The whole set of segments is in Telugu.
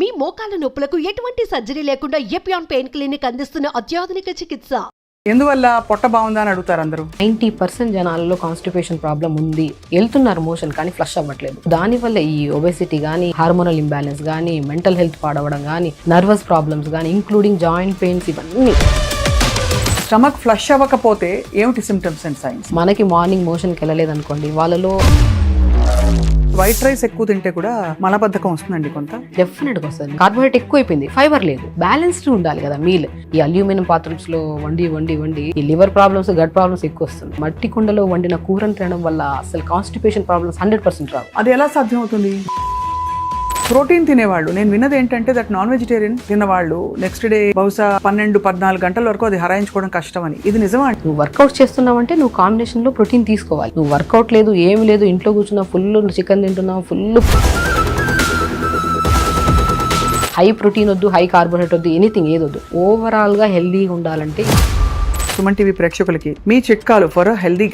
మీ మోకాల నొప్పులకు ఎటువంటి సర్జరీ లేకుండా ఎపియాన్ పెయిన్ క్లినిక్ అందిస్తున్న అత్యాధునిక చికిత్స. ఎందువల్ల పొట్ట బాగుందా అని అడుగుతారు అందరూ. 90% జనాలలో కాన్స్టిపేషన్ ప్రాబ్లం ఉంది, వెళ్తున్నారు మోషన్ కానీ ఫ్లష్ అవ్వట్లేదు. దానివల్ల ఈ ఒబెసిటీ కానీ, హార్మోనల్ ఇంబ్యాలెన్స్ కానీ, మెంటల్ హెల్త్ పాడవడం కానీ, నర్వస్ ప్రాబ్లమ్స్ కానీ, ఇంక్లూడింగ్ జాయింట్ పెయిన్స్, ఇవన్నీ. స్టమక్ ఫ్లష్ అవ్వకపోతే ఏమిటి సిమ్టమ్స్ అండ్ సైన్స్? మనకి మార్నింగ్ మోషన్కి వెళ్ళలేదు అనుకోండి, వాళ్ళలో వైట్ రైస్ ఎక్కువ తింటే కూడా మలబద్ధకం వస్తుందండి కొంత. డెఫినెట్గా వస్తుంది. కార్బోహైడ్రేట్ ఎక్కువైపోయింది, ఫైబర్ లేదు, బ్యాలెన్స్డ్ ఉండాలి కదా మీల్. ఈ అల్యూమినియం పాత్రస్ లో వండి ఈ లివర్ ప్రాబ్లమ్స్, గట్ ప్రాబ్లమ్స్ ఎక్కువ వస్తుంది. మట్టి కుండలో వండిన కూరని తినడం వల్ల అసలు కాన్స్టిపేషన్ ప్రాబ్లమ్స్ 100% రావు. అది ఎలా సాధ్యం అవుతుంది? ప్రోటీన్ తినేవాళ్ళు, నేను విన్నది ఏంటంటే దట్ నాన్ వెజిటేరియన్ తిన్నవాళ్ళు నెక్స్ట్ డే బహుశా 12-14 గంటల వరకు అది హరాయించుకోవడం కష్టం అని. ఇది నిజమా? నువ్వు వర్కౌట్ చేస్తున్నావంటే నువ్వు కాంబినేషన్ లో ప్రోటీన్ తీసుకోవాలి. నువ్వు వర్కౌట్ లేదు, ఏమి లేదు, ఇంట్లో కూర్చున్నావు, ఫుల్ చికెన్ తింటున్నావు, ఫుల్ హై ప్రోటీన్ వద్దు, హై కార్బోహైడ్రేట్ వద్దు, ఎనీథింగ్ ఏదొద్దు. ఓవరాల్ గా హెల్దీగా ఉండాలంటే సుమన్ టీవీ ప్రేక్షకులకి మీ చిట్కాలు ఫర్ హెల్దీ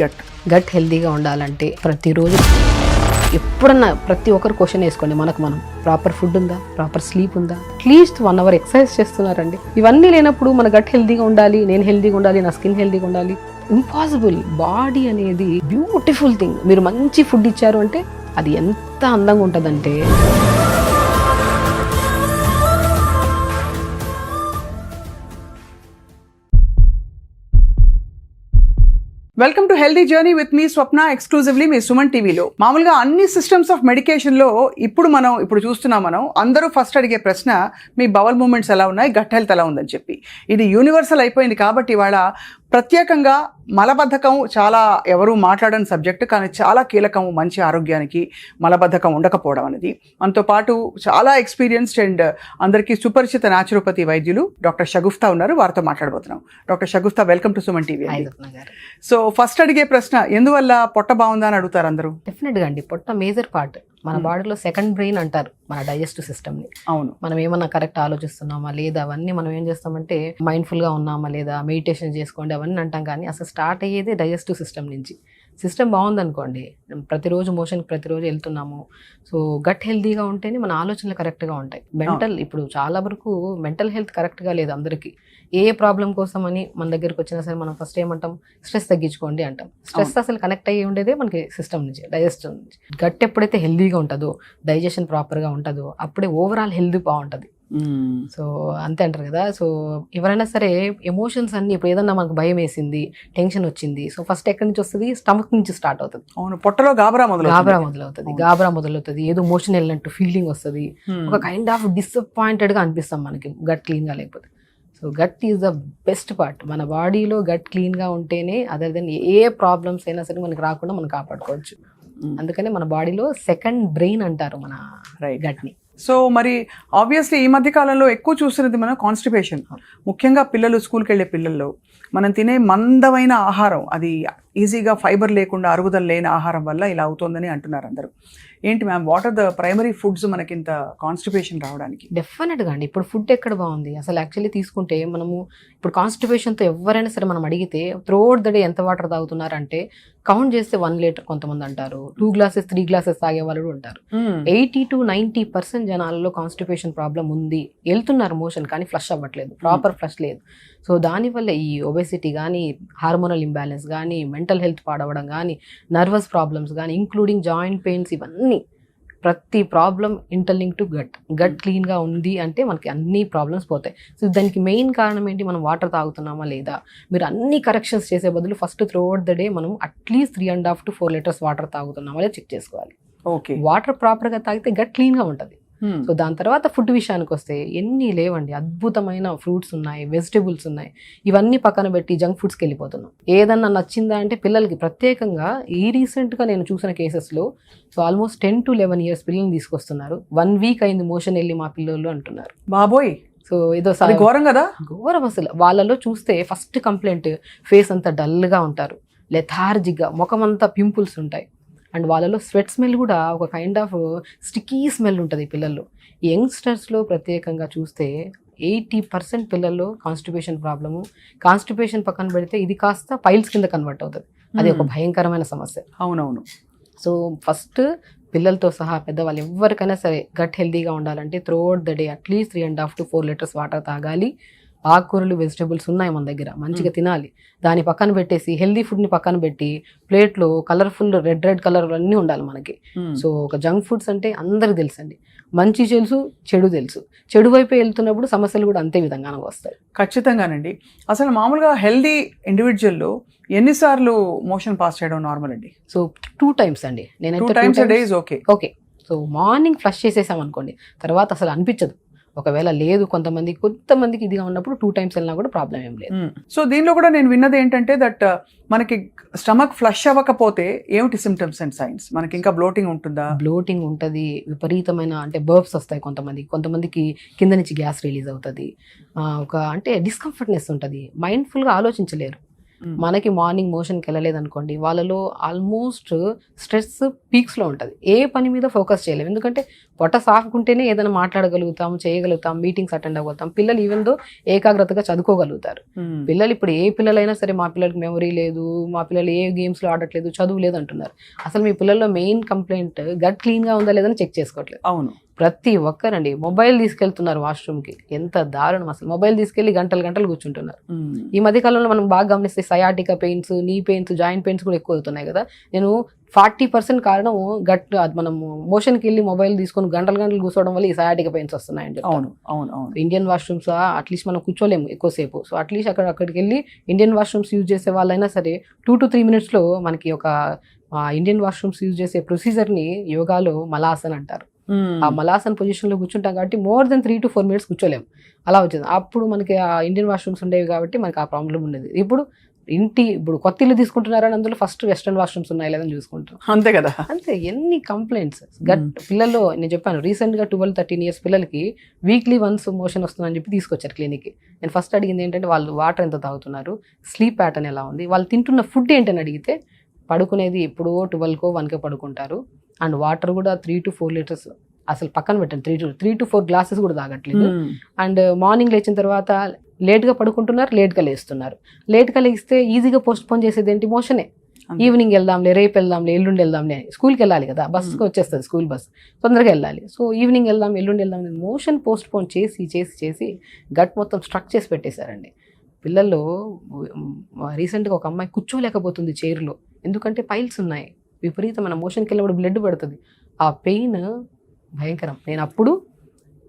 గట్ హెల్దీగా ఉండాలంటే ప్రతిరోజు ఎప్పుడన్నా ప్రతి ఒక్కరు క్వశ్చన్ వేసుకోండి, మనం ప్రాపర్ ఫుడ్ ఉందా, ప్రాపర్ స్లీప్ ఉందా, అట్లీస్ట్ 1 hour ఎక్సర్సైజ్ చేస్తున్నారండి. ఇవన్నీ లేనప్పుడు మన గట్ హెల్దీగా ఉండాలి, నేను హెల్దీగా ఉండాలి, నా స్కిన్ హెల్దీగా ఉండాలి, ఇంపాసిబుల్. బాడీ అనేది బ్యూటిఫుల్ థింగ్. మీరు మంచి ఫుడ్ ఇచ్చారు అంటే అది ఎంత అందంగా ఉంటుందంటే. Welcome to healthy journey with మీ స్వప్న, ఎక్స్క్లూజివ్లీ మీ సుమన్ టీవీలో. మామూలుగా అన్ని సిస్టమ్స్ ఆఫ్ మెడికేషన్ లో ఇప్పుడు చూస్తున్నాం మనం, అందరూ ఫస్ట్ అడిగే ప్రశ్న మీ బవల్ మూమెంట్స్ ఎలా ఉన్నాయి, గట్ హెల్త్ ఎలా ఉందని చెప్పి. ఇది యూనివర్సల్ అయిపోయింది కాబట్టి ఇవాళ ప్రత్యేకంగా మలబద్ధకం చాలా ఎవరూ మాట్లాడని సబ్జెక్టు, కానీ చాలా కీలకము మంచి ఆరోగ్యానికి మలబద్ధకం ఉండకపోవడం అనేది. మనతో పాటు చాలా ఎక్స్పీరియన్స్డ్ అండ్ అందరికీ సుపరిచిత న్యాచురోపతి వైద్యులు డాక్టర్ షగుఫ్తా ఉన్నారు, వారితో మాట్లాడబోతున్నాం. Doctor Shagufta, welcome to Suman TV. So first అడిగే ప్రశ్న, ఎందువల్ల పొట్ట బాగుందా అని అడుగుతారు అందరూ. డెఫినెట్గా అండి, పొట్ట మేజర్ పార్ట్. మన బాడీలో సెకండ్ బ్రెయిన్ అంటారు మన డైజెస్టివ్ సిస్టమ్ని. అవును. మనం ఏమన్నా కరెక్ట్ ఆలోచిస్తున్నామా లేదా, అవన్నీ మనం ఏం చేస్తామంటే మైండ్ఫుల్గా ఉన్నామా లేదా, మెడిటేషన్ చేసుకోండి అవన్నీ అంటాం, కానీ అసలు స్టార్ట్ అయ్యేదే డైజెస్టివ్ సిస్టమ్ నుంచి. సిస్టమ్ బాగుందనుకోండి, ప్రతిరోజు మోషన్కి ప్రతిరోజు వెళ్తున్నాము, సో గట్ హెల్తీగా ఉంటేనే మన ఆలోచనలు కరెక్ట్గా ఉంటాయి. ఇప్పుడు చాలా వరకు మెంటల్ హెల్త్ కరెక్ట్గా లేదు అందరికీ. ఏ ప్రాబ్లం కోసం అని మన దగ్గరికి వచ్చినా సరే మనం ఫస్ట్ ఏమంటాం, స్ట్రెస్ తగ్గించుకోండి అంటాం. స్ట్రెస్ అసలు కనెక్ట్ అయ్యి ఉండేదే మనకి సిస్టమ్ నుంచి, డైజెస్టివ్ నుంచి. గట్ ఎప్పుడైతే హెల్దీగా ఉంటుందో, డైజెషన్ ప్రాపర్గా ఉంటుందో, అప్పుడే ఓవరాల్ హెల్త్ బాగుంటుంది. సో అంతే అంటారు కదా. సో ఎవరైనా సరే ఎమోషన్స్ అన్ని, ఇప్పుడు ఏదన్నా మనకు భయం వేసింది, టెన్షన్ వచ్చింది, సో ఫస్ట్ ఎక్కడి నుంచి వస్తుంది, స్టమక్ నుంచి స్టార్ట్ అవుతుంది. అవును, పొట్టలో గాబరా మొదలవుతుంది, ఏదో మోషన్ వెళ్ళినట్టు ఫీలింగ్ వస్తుంది, ఒక కైండ్ ఆఫ్ డిసప్పాయింటెడ్గా అనిపిస్తాం మనకి గట్ క్లీన్గా లేకపోతే. So gut is the best part. మన బాడీలో గట్ క్లీన్గా ఉంటేనే అదర్ దెన్ ఏ ప్రాబ్లమ్స్ అయినా సరే మనకి రాకుండా మనం కాపాడుకోవచ్చు. అందుకనే మన బాడీలో సెకండ్ బ్రెయిన్ అంటారు మన గట్ని. సో మరి ఆబ్వియస్లీ ఈ మధ్య కాలంలో ఎక్కువ చూస్తున్నది మనం కాన్స్టిపేషన్. ముఖ్యంగా పిల్లలు, స్కూల్కి వెళ్ళే పిల్లల్లో మనం తినే మందమైన ఆహారం, అది ఈజీగా ఫైబర్ లేకుండా అరుగుదల లేని ఆహారం వల్ల ఇలా అవుతుందని అంటున్నారు అందరూ. ఏంటి ma'am, what are the primary foods మనకి ఇంత కాన్స్టిపేషన్ రావడానికి? డెఫినెట్గా అండి, ఇప్పుడు ఫుడ్ ఎక్కడ బాగుంది అసలు. యాక్చువల్లీ తీసుకుంటే మనము ఇప్పుడు కాన్స్టిపేషన్తో ఎవరైనా సరే మనం అడిగితే త్రూఅవుట్ ద డే ఎంత వాటర్ తాగుతున్నారంటే కౌంట్ చేస్తే 1 లీటర్ కొంతమంది అంటారు, 2 glasses 3 glasses తాగే వాళ్ళు ఉంటారు. 80-90% జనాలలో కాన్స్టిపేషన్ ప్రాబ్లం ఉంది, వెళ్తున్నారు మోషన్ కానీ ఫ్లష్ అవ్వట్లేదు, ప్రాపర్ ఫ్లష్ లేదు. సో దానివల్ల ఈ ఒబెసిటీ కానీ, హార్మోనల్ ఇంబ్యాలెన్స్ కానీ, మెంటల్ హెల్త్ పాడవడం కానీ, నర్వస్ ప్రాబ్లమ్స్ కానీ, ఇంక్లూడింగ్ జాయింట్ పెయిన్స్, ఇవన్నీ ప్రతి ప్రాబ్లం ఇంటర్లింక్ టు గట్ క్లీన్గా ఉంది అంటే మనకి అన్ని ప్రాబ్లమ్స్ పోతాయి. సో దానికి మెయిన్ కారణం ఏంటి, మనం వాటర్ తాగుతున్నామా లేదా. మీరు అన్ని కరెక్షన్స్ చేసే బదులు ఫస్ట్ త్రూఅవుట్ ద డే మనం అట్లీస్ట్ 3.5 to 4 liters వాటర్ తాగుతున్నామా లేదా చెక్ చేసుకోవాలి. ఓకే, వాటర్ ప్రాపర్గా తాగితే గట్ క్లీన్గా ఉంటుంది. సో దాని తర్వాత ఫుడ్ విషయానికి వస్తే ఎన్ని లేవండి, అద్భుతమైన ఫ్రూట్స్ ఉన్నాయి, వెజిటేబుల్స్ ఉన్నాయి, ఇవన్నీ పక్కన పెట్టి జంక్ ఫుడ్స్కి వెళ్ళిపోతున్నాం. ఏదన్నా నచ్చిందా అంటే పిల్లలకి ప్రత్యేకంగా ఈ రీసెంట్గా నేను చూసిన కేసెస్లో సో ఆల్మోస్ట్ 10 to 11 years పిల్లల్ని తీసుకొస్తున్నారు. 1 week అయింది మోషన్ వెళ్ళి మా పిల్లలు అంటున్నారు. బాబోయ్, సో ఏదో ఘోరం కదా. ఘోరం అసలు. వాళ్ళలో చూస్తే ఫస్ట్ కంప్లైంట్, ఫేస్ అంతా డల్గా ఉంటారు, లెథార్జిక్గా, ముఖం అంతా పింపుల్స్ ఉంటాయి, అండ్ వాళ్ళలో స్వెట్ స్మెల్ కూడా ఒక కైండ్ ఆఫ్ స్టిక్కీ స్మెల్ ఉంటుంది పిల్లల్లో. యంగ్స్టర్స్లో ప్రత్యేకంగా చూస్తే 80% పిల్లల్లో కాన్స్టిపేషన్ ప్రాబ్లము. కాన్స్టిపేషన్ పక్కన పెడితే ఇది కాస్త పైల్స్ కింద కన్వర్ట్ అవుతుంది, అది ఒక భయంకరమైన సమస్య. అవునవును. సో ఫస్ట్ పిల్లలతో సహా పెద్దవాళ్ళు ఎవరికైనా సరే గట్ హెల్తీగా ఉండాలంటే throughout the day at least 3.5 to 4 liters water తాగాలి. ఆకుకూరలు వెజిటబుల్స్ ఉన్నాయి మన దగ్గర, మంచిగా తినాలి. దాని పక్కన పెట్టేసి హెల్దీ ఫుడ్ని పక్కన పెట్టి ప్లేట్లో కలర్ఫుల్ రెడ్ కలర్ అన్నీ ఉండాలి మనకి. సో ఒక జంక్ ఫుడ్స్ అంటే అందరికి తెలుసండి, మంచి తెలుసు, చెడు తెలుసు. చెడు వైపు వెళ్తున్నప్పుడు సమస్యలు కూడా అంతే విధంగానే వస్తాయి. ఖచ్చితంగానండి. అసలు మామూలుగా హెల్దీ ఇండివిజువల్లో ఎన్నిసార్లు మోషన్ పాస్ చేయడం నార్మల్ అండి? సో 2 times అండి. నేనైతే 2 times a day is okay. Okay. So morning flush చేసేసాం అనుకోండి, తర్వాత అసలు అనిపించదు. ఒకవేళ లేదు కొంతమందికి ఇదిగా ఉన్నప్పుడు 2 times వెళ్ళినా కూడా ప్రాబ్లం ఏం లేదు. సో దీనిలో కూడా నేను విన్నది ఏంటంటే దట్ మనకి స్టమక్ ఫ్లష్ అవ్వకపోతే ఏమిటి సిమ్టమ్స్ అండ్ సైన్స్? మనకి ఇంకా బ్లోటింగ్ ఉంటుందా? బ్లోటింగ్ ఉంటుంది, విపరీతమైన అంటే బర్బ్స్ వస్తాయి కొంతమందికి కింద నుంచి గ్యాస్ రిలీజ్ అవుతుంది, ఒక అంటే డిస్కంఫర్ట్నెస్ ఉంటుంది, మైండ్ఫుల్గా ఆలోచించలేరు. మనకి మార్నింగ్ మోషన్కి వెళ్ళలేదు అనుకోండి, వాళ్ళలో ఆల్మోస్ట్ స్ట్రెస్ పీక్స్లో ఉంటుంది, ఏ పని మీద ఫోకస్ చేయలేము. ఎందుకంటే పొట్ట సాఫ్కుంటేనే ఏదైనా మాట్లాడగలుగుతాం, చేయగలుగుతాం, మీటింగ్స్ అటెండ్ అవ్వగలుగుతాం. పిల్లలు ఈవెన్ దో ఏకాగ్రతగా చదువుకోగలుగుతారు. పిల్లలు ఇప్పుడు ఏ పిల్లలైనా సరే మా పిల్లలకి మెమరీ లేదు, మా పిల్లలు ఏ గేమ్స్లో ఆడట్లేదు, చదువు లేదు అంటున్నారు. అసలు మీ పిల్లల్లో మెయిన్ కంప్లైంట్ గట్ క్లీన్గా ఉందా లేదని చెక్ చేసుకోవట్లేదు. అవును, ప్రతి ఒక్కరండి మొబైల్ తీసుకెళ్తున్నారు వాష్రూమ్కి. ఎంత దారుణం అసలు, మొబైల్ తీసుకెళ్లి గంటలు కూర్చుంటున్నారు. ఈ మధ్య కాలంలో మనం బాగా గమనిస్తే సయాటికా పెయిన్స్, నీ పెయిన్స్, జాయింట్ పెయిన్స్ కూడా ఎక్కువ అవుతున్నాయి కదా. నేను 40% కారణం మనం మోషన్కి వెళ్ళి మొబైల్ తీసుకొని గంటలు కూర్చోవడం వల్ల ఈ సయాటికా పెయిన్స్ వస్తున్నాయండి. ఇండియన్ వాష్రూమ్స్ అట్లీస్ట్ మనం కూర్చోలేము ఎక్కువసేపు. సో అట్లీస్ట్ అక్కడికి వెళ్ళి ఇండియన్ వాష్రూమ్స్ యూజ్ చేసే వాళ్ళైనా సరే 2 to 3 minutes మనకి ఒక ఇండియన్ వాష్రూమ్స్ యూజ్ చేసే ప్రొసీజర్ని యోగాలో మలాసన్ అంటారు. ఆ మలాసన్ పొజిషన్ లో కూర్చుంటాం కాబట్టి more than 3 to 4 minutes కూర్చోలేము, అలా వచ్చింది. అప్పుడు మనకి ఆ ఇండియన్ వాష్రూమ్స్ ఉండేవి కాబట్టి మనకి ఆ ప్రాబ్లం ఉండేది. ఇప్పుడు కొత్త ఇల్లు తీసుకుంటున్నారని అందులో ఫస్ట్ వెస్టర్న్ వాష్రూమ్స్ ఉన్నాయి లేదని చూసుకుంటాం. అంతే కదా, అంతే. ఎన్ని కంప్లైంట్స్ పిల్లల్లో. నేను చెప్పాను రీసెంట్గా 12-13 years పిల్లలకి వీక్లీ వన్స్ మోషన్ వస్తుందని చెప్పి తీసుకొచ్చారు క్లినిక్కి. నేను ఫస్ట్ అడిగింది ఏంటంటే వాళ్ళు వాటర్ ఎంత తాగుతున్నారు, స్లీప్ ప్యాటర్న్ ఎలా ఉంది, వాళ్ళు తింటున్న ఫుడ్ ఏంటని అడిగితే పడుకునేది ఎప్పుడో 12కో 1కో పడుకుంటారు, అండ్ వాటర్ కూడా 3 to 4 liters అసలు పక్కన పెట్టండి, 3 to 4 glasses కూడా తాగట్లేదు. అండ్ మార్నింగ్ లేచిన తర్వాత లేట్గా పడుకుంటున్నారు, లేట్గా లేస్తున్నారు. లేట్గా లేస్తే ఈజీగా పోస్ట్ పోన్ చేసేది ఏంటి, మోషనే. ఈవినింగ్ వెళ్దాంలే, రేపు వెళ్దాంలే, ఎల్లుండి వెళ్దాంలే, స్కూల్కి వెళ్ళాలి కదా, బస్కి వచ్చేస్తుంది స్కూల్ బస్, తొందరగా వెళ్ళాలి. సో ఈవినింగ్ వెళ్దాం, ఎల్లుండి వెళ్దాం, మోషన్ పోస్ట్ పోన్ చేసి గట్ మొత్తం స్ట్రక్ చేసి పెట్టేశారండి. పిల్లల్లో రీసెంట్గా ఒక అమ్మాయి కూర్చోలేకపోతుంది చైర్లో, ఎందుకంటే పైల్స్ ఉన్నాయి, విపరీతమైన మోషన్కి వెళ్ళినప్పుడు బ్లడ్ పడుతుంది, ఆ పెయిన్ భయంకరం. నేను అప్పుడు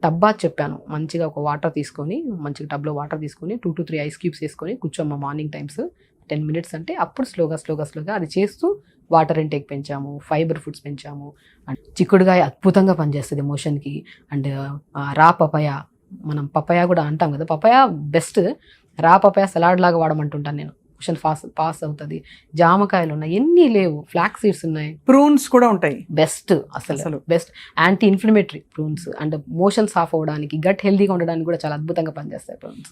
టబ్బా చెప్పాను, మంచిగా ఒక వాటర్ తీసుకొని, మంచిగా టబ్లో వాటర్ తీసుకొని 2 to 3 ice cubes వేసుకొని కూర్చోమ్మ మార్నింగ్ టైమ్స్ 10 minutes అంటే అప్పుడు స్లోగా అది చేస్తూ వాటర్ ఇంటేక్ పెంచాము, ఫైబర్ ఫుడ్స్ పెంచాము. అండ్ చిక్కుడుగాయ అద్భుతంగా పనిచేస్తుంది మోషన్కి. అండ్ రా పపాయ, మనం పపాయ కూడా అంటాం కదా, papaya best. Raw papaya salad లాగా వాడమంటుంటాను నేను, మోషన్ పాస్ అవుతుంది. జామకాయలు ఉన్నాయి, ఎన్ని లేవు, ఫ్లాక్ సీడ్స్ ఉన్నాయి, ప్రూన్స్ కూడా ఉంటాయి, బెస్ట్ అసలు best anti inflammatory prunes. And motion సాఫ్ అవ్వడానికి, గట్ హెల్తీగా ఉండడానికి కూడా చాలా అద్భుతంగా పనిచేస్తాయి ప్రూన్స్.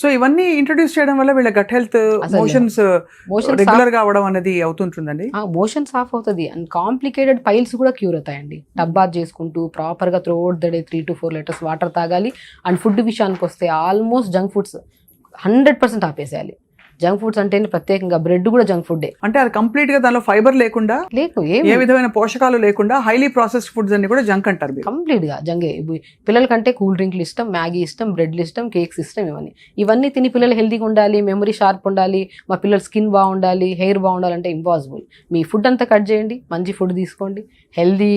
సో ఇవన్నీ ఇంట్రొడ్యూస్ చేయడం వల్ల వీళ్ళ గట్ హెల్త్, మోషన్స్ రెగ్యులర్ గా అవడం అనేది అవుతుంటుందండి. మోషన్ సాఫ్ అవుతుంది అండ్ కాంప్లికేటెడ్ పైల్స్ కూడా క్యూర్ అవుతాయండి. టబ్ బాత్ చేసుకుంటూ ప్రాపర్గా throughout the day 3 to 4 liters water తాగాలి. అండ్ ఫుడ్ విషయానికి వస్తే ఆల్మోస్ట్ జంక్ ఫుడ్స్ 100% ఆపేసేయాలి. జంక్ ఫుడ్స్ అంటే ప్రత్యేకంగా బ్రెడ్ కూడా జంక్ ఫుడ్. అంటే అది కంప్లీట్ గా దానిలో ఫైబర్ లేకుండా, ఏ విధమైన పోషకాలు లేకుండా హైలీ ప్రాసెస్డ్ ఫుడ్స్ అన్ని కూడా జంక్ అంటారు. కంప్లీట్ గా జంగే. పిల్లలకంటే కూల్ డ్రింక్లు ఇష్టం, మ్యాగీ ఇష్టం, బ్రెడ్లు ఇష్టం, కేక్స్ ఇష్టం. ఇవన్నీ తిని పిల్లలు హెల్తీగా ఉండాలి, మెమరీ షార్ప్ ఉండాలి, మా పిల్లల స్కిన్ బాగుండాలి, హెయిర్ బాగుండాలంటే ఇంపాసిబుల్. మీ ఫుడ్ అంతా కట్ చేయండి, మంచి ఫుడ్ తీసుకోండి, హెల్దీ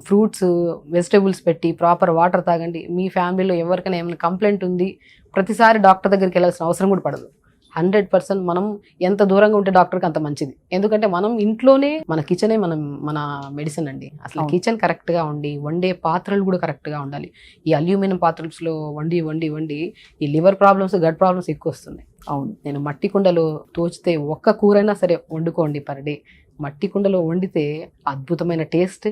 ఫ్రూట్స్ వెజిటేబుల్స్ పెట్టి ప్రాపర్ వాటర్ తాగండి. మీ ఫ్యామిలీలో ఎవరికైనా ఏమైనా కంప్లైంట్ ఉంది, ప్రతిసారి డాక్టర్ దగ్గరికి వెళ్ళాల్సిన అవసరం కూడా పడదు. 100% మనం ఎంత దూరంగా ఉంటే డాక్టర్కి అంత మంచిది. ఎందుకంటే మనం ఇంట్లోనే మన కిచెనే మన మెడిసిన్ అండి. అసలు కిచెన్ కరెక్ట్గా ఉండి, వండే పాత్రలు కూడా కరెక్ట్గా ఉండాలి. ఈ అల్యూమినియం పాత్రలో వండి ఈ లివర్ ప్రాబ్లమ్స్, గట్ ప్రాబ్లమ్స్ ఎక్కువ వస్తున్నాయి. అవును, నేను మట్టి కుండలో తోచితే ఒక్క కూరైనా సరే వండుకోండి పర్ డే. మట్టి కుండలో వండితే అద్భుతమైన టేస్ట్.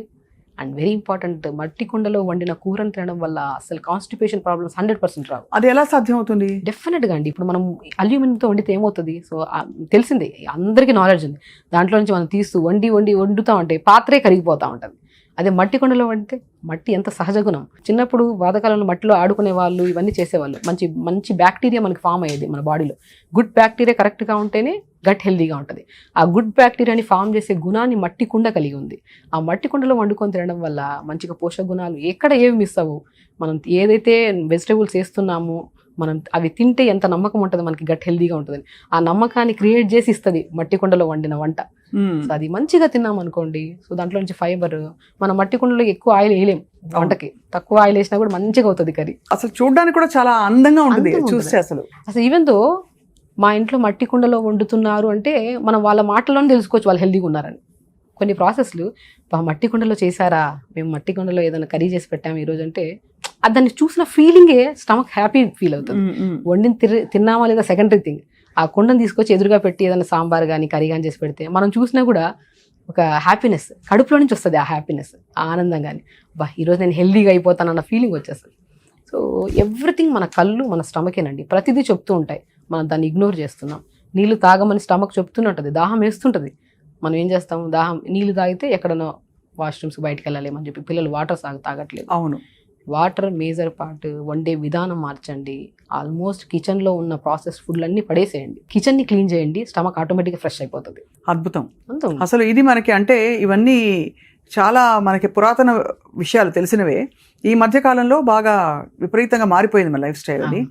అండ్ వెరీ ఇంపార్టెంట్, మట్టి కుండలో వండిన కూరను తినడం వల్ల అసలు కాన్స్టిపేషన్ ప్రాబ్లమ్స్ 100% రావు. అది ఎలా సాధ్యం అవుతుంది? డెఫినెట్గా అండి. ఇప్పుడు మనం అల్యూమినియంతో వండితే ఏమవుతుంది, సో తెలిసిందే, అందరికీ నాలెడ్జ్ ఉంది. దాంట్లో నుంచి మనం తీస్తూ వండుతూ ఉంటే పాత్రే కరిగిపోతూ ఉంటుంది. అదే మట్టి కుండలో వండితే, మట్టి ఎంత సహజ గుణం. చిన్నప్పుడు పాతకాలంలో మట్టిలో ఆడుకునే వాళ్ళు, ఇవన్నీ చేసేవాళ్ళు. మంచి బ్యాక్టీరియా మనకి ఫామ్ అయ్యేది మన బాడీలో. గుడ్ బ్యాక్టీరియా కరెక్ట్గా ఉంటేనే గట్ హెల్దీగా ఉంటుంది. ఆ గుడ్ బ్యాక్టీరియాని ఫామ్ చేసే గుణాన్ని మట్టి కుండ కలిగి ఉంది. ఆ మట్టి కుండలో వండుకొని తినడం వల్ల మంచిగా పోషక గుణాలు ఎక్కడ ఏవి మిస్ అవ్వవు. మనం ఏదైతే వెజిటేబుల్స్ వేస్తున్నామో మనం అవి తింటే ఎంత నమ్మకం ఉంటుంది మనకి గట్ హెల్దీగా ఉంటుందని. ఆ నమ్మకాన్ని క్రియేట్ చేసి ఇస్తుంది మట్టి కుండలో వండిన వంట. సో అది మంచిగా తిన్నాం అనుకోండి, సో దాంట్లో నుంచి ఫైబర్, మన మట్టి కుండలో ఎక్కువ ఆయిల్ వేయలేం వంటకి, తక్కువ ఆయిల్ వేసినా కూడా మంచిగా అవుతుంది కర్రీ. అసలు చూడడానికి కూడా చాలా అందంగా ఉంటుంది చూస్తే. అసలు ఈవెన్ దో మా ఇంట్లో మట్టి కుండలో వండుతున్నారు అంటే మనం వాళ్ళ మాటల్లోనే తెలుసుకోవచ్చు వాళ్ళు హెల్దీగా ఉన్నారని. కొన్ని ప్రాసెస్లు మట్టి కుండలో చేశారా, మేము మట్టి కుండలో ఏదైనా కర్రీ చేసి పెట్టాము ఈరోజు అంటే దాన్ని చూసిన ఫీలింగే స్టమక్ హ్యాపీ ఫీల్ అవుతుంది. వండిని తిన్నామా లేదా సెకండరీ థింగ్. ఆ కుండను తీసుకొచ్చి ఎదురుగా పెట్టి ఏదైనా సాంబార్ కానీ కర్రీ కానీ చేసి పెడితే మనం చూసినా కూడా ఒక హ్యాపీనెస్ కడుపులో నుంచి వస్తుంది. ఆ హ్యాపీనెస్, ఆ ఆనందం కానీ ఈరోజు నేను హెల్దీగా అయిపోతానన్న ఫీలింగ్ వచ్చేస్తుంది. సో ఎవ్రీథింగ్ మన కళ్ళు మన స్టమకేనండి, ప్రతిదీ చెప్తూ ఉంటాయి, మనం దాన్ని ఇగ్నోర్ చేస్తున్నాం. నీళ్ళు తాగమని స్టమక్ చెప్తూనే ఉంటుంది, దాహం వేస్తుంటుంది. మనం ఏం చేస్తాము, నీళ్ళు తాగితే ఎక్కడనో వాష్రూమ్స్ బయటకు వెళ్ళాలేమని చెప్పి పిల్లలు వాటర్ తాగట్లేదు. అవును, వాటర్ మేజర్ పార్ట్. వండే విధానం మార్చండి. ఆల్మోస్ట్ కిచెన్లో ఉన్న ప్రాసెస్ ఫుడ్లన్నీ పడేసేయండి, కిచెన్ని క్లీన్ చేయండి, స్టమక్ ఆటోమేటిక్గా ఫ్రెష్ అయిపోతుంది. అద్భుతం. అసలు ఇది మనకి అంటే ఇవన్నీ చాలా మనకి పురాతన విషయాలు తెలిసినవే. ఈ మధ్య కాలంలో బాగా విపరీతంగా మారిపోయింది మన లైఫ్ స్టైల్ అది.